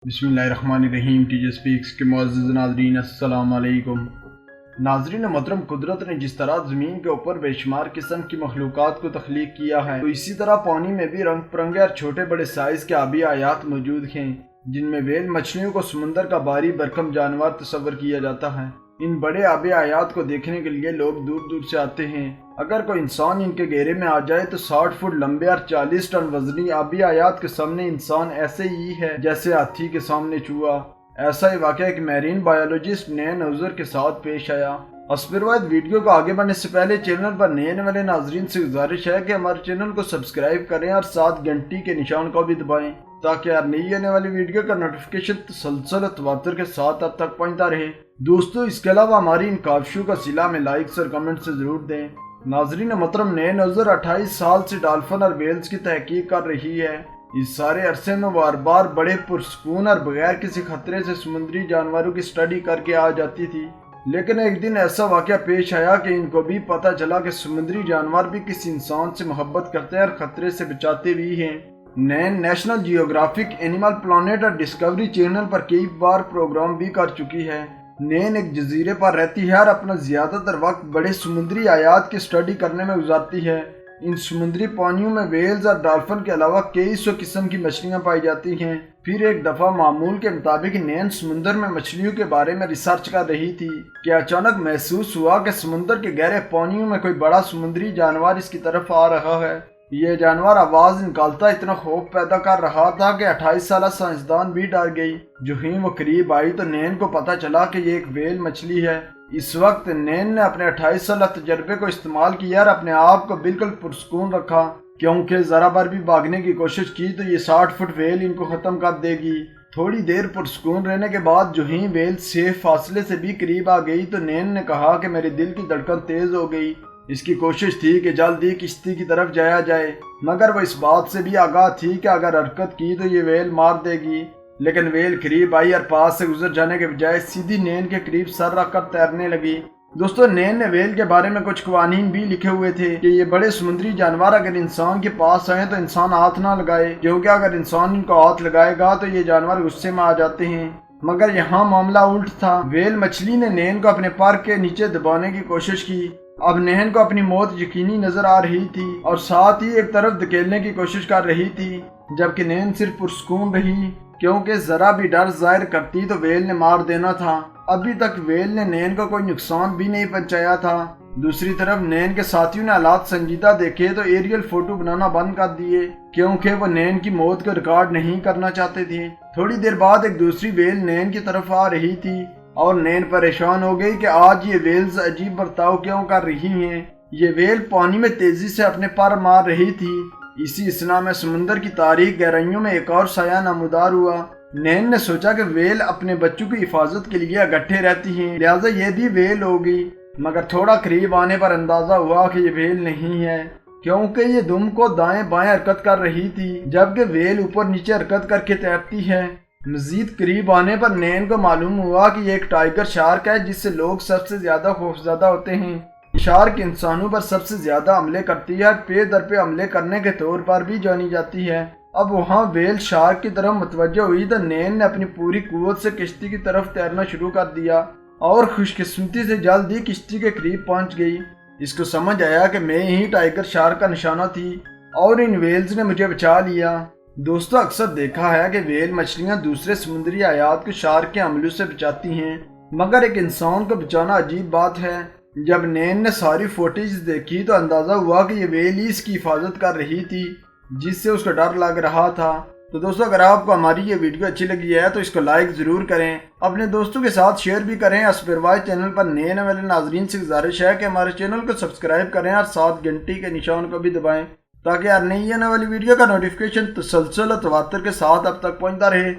बिस्मिल्लाहिर्रहमानिर्रहीम। Teacher speaks के मुअज़्ज़िज़ नाज़रीन, अस्सलाम वालेकुम। नाज़रीन मोहतरम, कुदरत ने जिस तरह ज़मीन के ऊपर बेशुमार किस्म की मखलूक़ात को तख्लीक किया है, तो इसी तरह पानी में भी रंग बिरंगे और छोटे बड़े साइज़ के आबी आयात मौजूद हैं, जिनमें व्हेल मछलियों को समुंदर का भारी भरकम जानवर तस्वर किया जाता है। इन बड़े आबी आयात को देखने के लिए लोग दूर दूर से आते हैं। अगर कोई इंसान इनके घेरे में आ जाए तो 60 फुट लंबे और 40 टन वजनी आबी आयात के सामने इंसान ऐसे ही है जैसे हाथी के सामने चूहा। ऐसा ही वाक़या एक मैरीन बायोलॉजिस्ट नए नज़र के साथ पेश आया। अस्पिरवाद वीडियो को आगे बढ़ने से पहले चैनल पर नए आने वाले नाजरीन से गुजारिश है कि हमारे चैनल को सब्सक्राइब करें और साथ घंटी के निशान को भी दबाएं, ताकि हर नई आने वाली वीडियो का नोटिफिकेशन तसलसल तवातर के साथ अब तक पहुंचता रहे। दोस्तों, इसके अलावा हमारी इन काविशों का सिला में लाइक्स और कमेंट से जरूर दें। नाजरीन मोहतरम, नए नज़र 28 साल से डॉल्फिन और व्हेल्स की तहकीक कर रही है। इस सारे अरसे में वो हर बार बड़े पुरसकून और बगैर किसी खतरे से समुद्री जानवरों की स्टडी करके आ जाती थी, लेकिन एक दिन ऐसा वाक़या पेश आया कि इनको भी पता चला कि समुद्री जानवर भी किसी इंसान से मोहब्बत करते हैं और खतरे से बचाते भी हैं। नैन नेशनल जियोग्राफिक, एनिमल प्लानेट और डिस्कवरी चैनल पर कई बार प्रोग्राम भी कर चुकी है। नैन एक जजीरे पर रहती है और अपना ज्यादातर वक्त बड़े समुद्री आयात की स्टडी करने में गुजारती है। इन समुद्री पानियों में व्हेल्स और डॉल्फिन के अलावा कई सौ किस्म की मछलियां पाई जाती हैं। फिर एक दफा मामूल के मुताबिक नैन समुद्र में मछलियों के बारे में रिसर्च कर रही थी कि अचानक महसूस हुआ कि समुद्र के गहरे पानियों में कोई बड़ा समुद्री जानवर इसकी तरफ आ रहा है। यह जानवर आवाज निकालता इतना खौफ पैदा कर रहा था कि 28 साल साइंसदान भी डर गई। जो ही वो करीब आई तो नैन को पता चला कि ये एक व्हेल मछली है। इस वक्त नैन ने अपने 28 साल तजर्बे को इस्तेमाल किया और अपने आप को बिल्कुल पुरसकून रखा, क्योंकि जरा बार भी भागने की कोशिश की तो ये 60 फुट व्हेल इनको खत्म कर देगी। थोड़ी देर पुरसकून रहने के बाद जो ही व्हेल सेफ फासले से भी करीब आ गई तो नैन ने कहा कि मेरे दिल की धड़कन तेज हो गई। इसकी कोशिश थी कि जल्दी किश्ती की तरफ जाया जाए, मगर वो इस बात से भी आगाह थी कि अगर हरकत की तो ये व्हेल मार देगी। लेकिन व्हेल करीब आई और पास से गुजर जाने के बजाय सीधी नैन के करीब सर रखकर तैरने लगी। दोस्तों, नैन ने व्हेल के बारे में कुछ कवानीन भी लिखे हुए थे कि ये बड़े समुद्री जानवर अगर इंसान के पास आए तो इंसान हाथ ना लगाए, क्योंकि अगर इंसान इनको हाथ लगाएगा तो ये जानवर गुस्से में आ जाते हैं। मगर यहाँ मामला उल्ट था। व्हेल मछली ने नैन को अपने पर के नीचे दबाने की कोशिश की। अब नैन को अपनी मौत यकीनी नजर आ रही थी और साथ ही एक तरफ धकेलने की कोशिश कर रही थी, जबकि नैन सिर्फ पुरसकून रही, क्योंकि जरा भी डर जाहिर करती तो व्हेल ने मार देना था। अभी तक व्हेल ने नैन को कोई नुकसान भी नहीं पहुंचाया था। दूसरी तरफ नैन के साथियों ने हालात संजीदा देखे तो एरियल फोटो बनाना बंद कर दिए, क्योंकि वो नैन की मौत को रिकॉर्ड नहीं करना चाहते थे। थोड़ी देर बाद एक दूसरी व्हेल नैन की तरफ आ रही थी और नैन परेशान हो गई कि आज ये व्हेल्स अजीब बर्ताव क्यों कर रही हैं। ये व्हेल पानी में तेजी से अपने पर मार रही थी। इसी असना में समुद्र की तारीख गहराइयों में एक और साया नमूदार हुआ। नैन ने सोचा कि व्हेल अपने बच्चों की हिफाजत के लिए इकट्ठे रहती हैं, लिहाजा ये भी व्हेल होगी। मगर थोड़ा करीब आने पर अंदाजा हुआ कि ये व्हेल नहीं है, क्योंकि ये दुम को दाएं बाएं हरकत कर रही थी, जबकि व्हेल ऊपर नीचे हरकत करके तैरती है। मजीद करीब आने पर नैन को मालूम हुआ कि ये एक टाइगर शार्क है, जिससे लोग सबसे ज्यादा खौफजदा होते हैं। शार्क इंसानों पर सबसे ज्यादा हमले करती है, पे दर पे हमले करने के तौर पर भी जानी जाती है। अब वहाँ व्हेल शार्क की तरफ मुतवज्जो हुई तो नैन ने अपनी पूरी कुव्वत से किश्ती की तरफ तैरना शुरू कर दिया और खुशकिस्मती से जल्द ही किश्ती के करीब पहुंच गई। इसको समझ आया कि मैं ही टाइगर शार्क का निशाना थी और इन व्हेल्स ने मुझे बचा लिया। दोस्तों, अक्सर देखा है कि व्हेल मछलियां दूसरे समुद्री आयात को शार्क के हमलों से बचाती हैं, मगर एक इंसान को बचाना अजीब बात है। जब नैन ने सारी फुटेज देखी तो अंदाजा हुआ कि ये व्हेल ही इसकी हिफाजत कर रही थी, जिससे उसको डर लग रहा था। तो दोस्तों, अगर आपको हमारी ये वीडियो अच्छी लगी है तो इसको लाइक जरूर करें, अपने दोस्तों के साथ शेयर भी करें। अस्पिरवाज चैनल पर नए आने वाले नाजरीन से गुजारिश है कि हमारे चैनल को सब्सक्राइब करें और साथ घंटी के निशान को भी दबाएं, ताकि हर नई आने वाली वीडियो का नोटिफिकेशन तसलसल तवातर के साथ अब तक पहुंचता रहे।